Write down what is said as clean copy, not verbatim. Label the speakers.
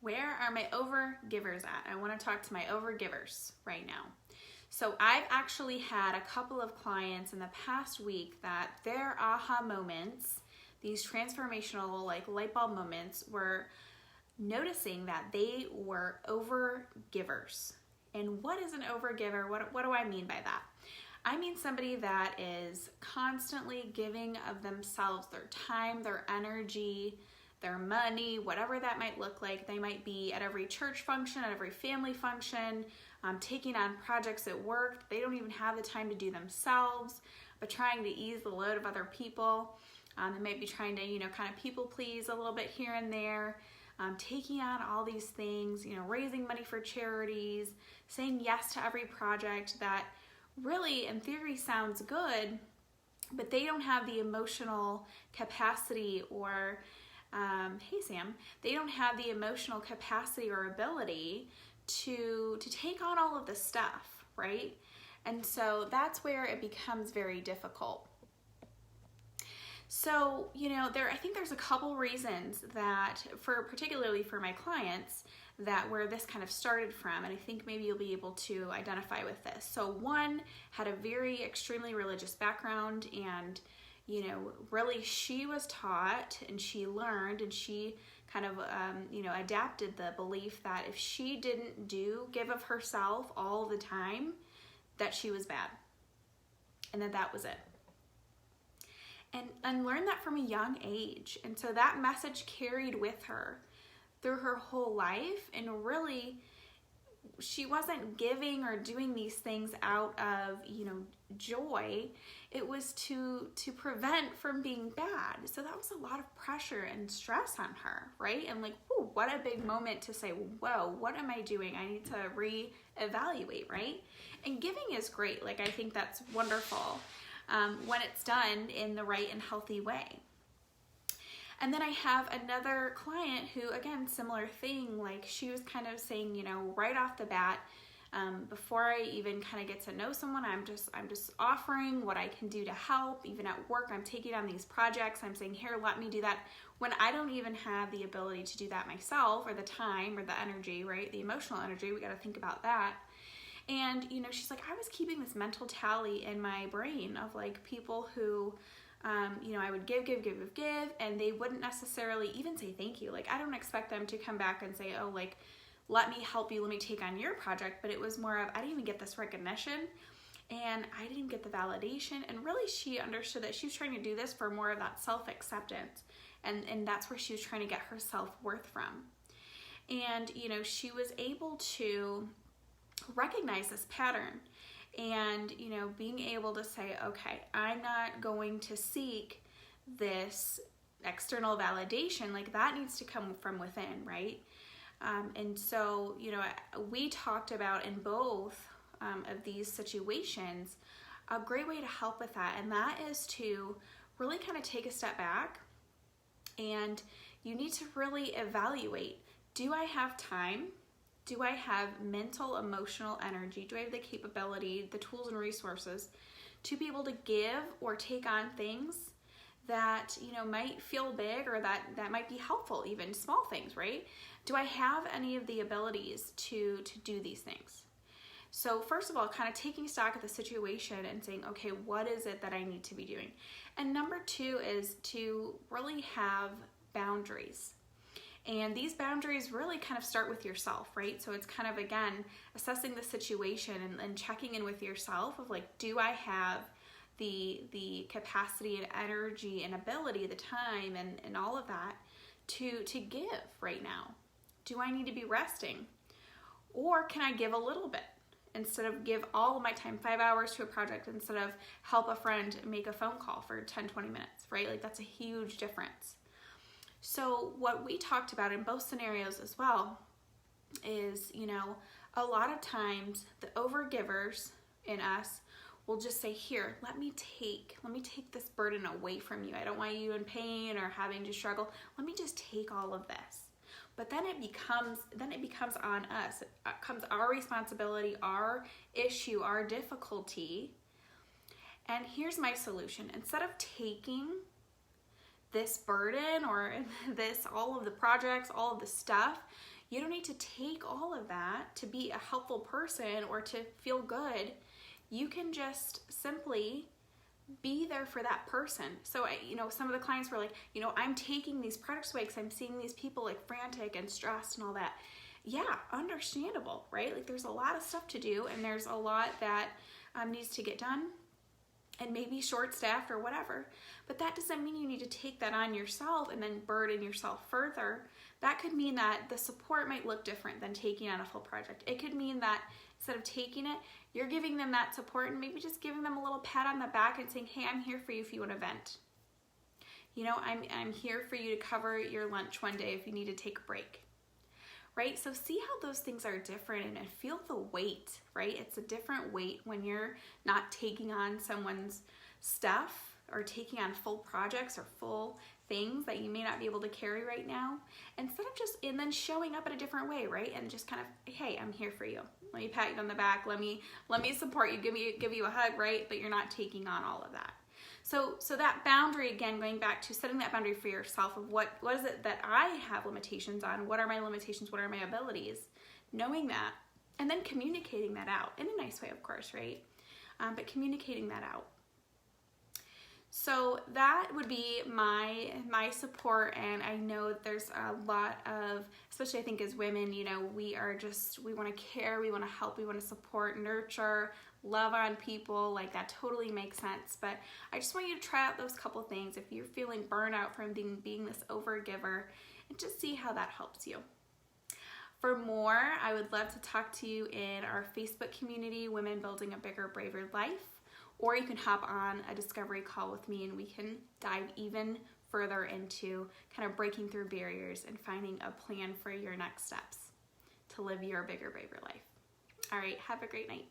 Speaker 1: Where are my overgivers at? I want to talk to my overgivers right now. So I've actually had a couple of clients in the past week that their aha moments, these transformational like light bulb moments, were noticing that they were overgivers. And what is an overgiver? What do I mean by that? I mean somebody that is constantly giving of themselves, their time, their energy, their money, whatever that might look like. They might be at every church function, at every family function, taking on projects at work they don't even have the time to do themselves, but trying to ease the load of other people. They might be trying to, kind of people please a little bit here and there, taking on all these things, raising money for charities, saying yes to every project that really in theory sounds good, but they don't have the emotional capacity or hey Sam, they don't have the emotional capacity or ability to take on all of this stuff, right? And so that's where it becomes very difficult. So, I think there's a couple reasons that particularly for my clients, that where this kind of started from, and I think maybe you'll be able to identify with this. So one had a very extremely religious background, and really she was taught and she learned and she kind of, adapted the belief that if she didn't give of herself all the time, that she was bad and that was it. And learned that from a young age. And so that message carried with her through her whole life, and really she wasn't giving or doing these things out of, joy. It was to prevent from being bad. So that was a lot of pressure and stress on her, right? And like, whew, what a big moment to say, whoa, what am I doing? I need to reevaluate, right? And giving is great. Like, I think that's wonderful when it's done in the right and healthy way. And then I have another client who, again, similar thing, like she was kind of saying, right off the bat, before I even kind of get to know someone, I'm just offering what I can do to help. Even at work, I'm taking on these projects. I'm saying, here, let me do that, when I don't even have the ability to do that myself, or the time or the energy, right? The emotional energy, we got to think about that. And, she's like, I was keeping this mental tally in my brain of like people who, I would give, and they wouldn't necessarily even say thank you. Like, I don't expect them to come back and say, oh, like, let me help you, let me take on your project. But it was more of, I didn't even get this recognition, and I didn't get the validation. And really, she understood that she was trying to do this for more of that self-acceptance. And that's where she was trying to get her self-worth from. And, she was able to recognize this pattern. And, being able to say, okay, I'm not going to seek this external validation. Like, that needs to come from within, right? And so, we talked about in both of these situations, a great way to help with that. And that is to really kind of take a step back, and you need to really evaluate, do I have time? Do I have mental, emotional energy? Do I have the capability, the tools and resources to be able to give or take on things that, might feel big, or that might be helpful, even small things, right? Do I have any of the abilities to do these things? So first of all, kind of taking stock of the situation and saying, okay, what is it that I need to be doing? And number two is to really have boundaries. And these boundaries really kind of start with yourself, right? So it's kind of, again, assessing the situation and checking in with yourself of like, do I have the capacity and energy and ability, the time and all of that to give right now? Do I need to be resting? Or can I give a little bit instead of give all of my time, 5 hours to a project, instead of help a friend make a phone call for 10, 20 minutes, right? Like, that's a huge difference. So what we talked about in both scenarios as well is, a lot of times the overgivers in us will just say, here, let me take this burden away from you. I don't want you in pain or having to struggle. Let me just take all of this. But then it becomes on us. It becomes our responsibility, our issue, our difficulty. And here's my solution. Instead of taking this burden or all of the projects, all of the stuff, You don't need to take all of that to be a helpful person or to feel good. You can just simply be there for that person. So, some of the clients were like, I'm taking these products away because I'm seeing these people like frantic and stressed and all that. Yeah, understandable, right? Like there's a lot of stuff to do and there's a lot that needs to get done and maybe short-staffed or whatever. But that doesn't mean you need to take that on yourself and then burden yourself further. That could mean that the support might look different than taking on a full project. It could mean that instead of taking it, you're giving them that support and maybe just giving them a little pat on the back and saying, hey, I'm here for you if you want to vent. I'm here for you to cover your lunch one day if you need to take a break. Right? So see how those things are different and feel the weight, right? It's a different weight when you're not taking on someone's stuff or taking on full projects or full things that you may not be able to carry right now. Instead of and then showing up in a different way, right? And just kind of, hey, I'm here for you. Let me pat you on the back. Let me support you, give you a hug, right? But you're not taking on all of that. So that boundary, again, going back to setting that boundary for yourself of what is it that I have limitations on? What are my limitations? What are my abilities? Knowing that, and then communicating that out in a nice way, of course, right? But communicating that out. So that would be my support, and I know that there's a lot of, especially I think as women, we want to care, we want to help, we want to support, nurture, love on people. Like that totally makes sense. But I just want you to try out those couple things if you're feeling burnout from being this overgiver, and just see how that helps you. For more, I would love to talk to you in our Facebook community, Women Building a Bigger, Braver Life. Or you can hop on a discovery call with me and we can dive even further into kind of breaking through barriers and finding a plan for your next steps to live your bigger, braver life. All right, have a great night.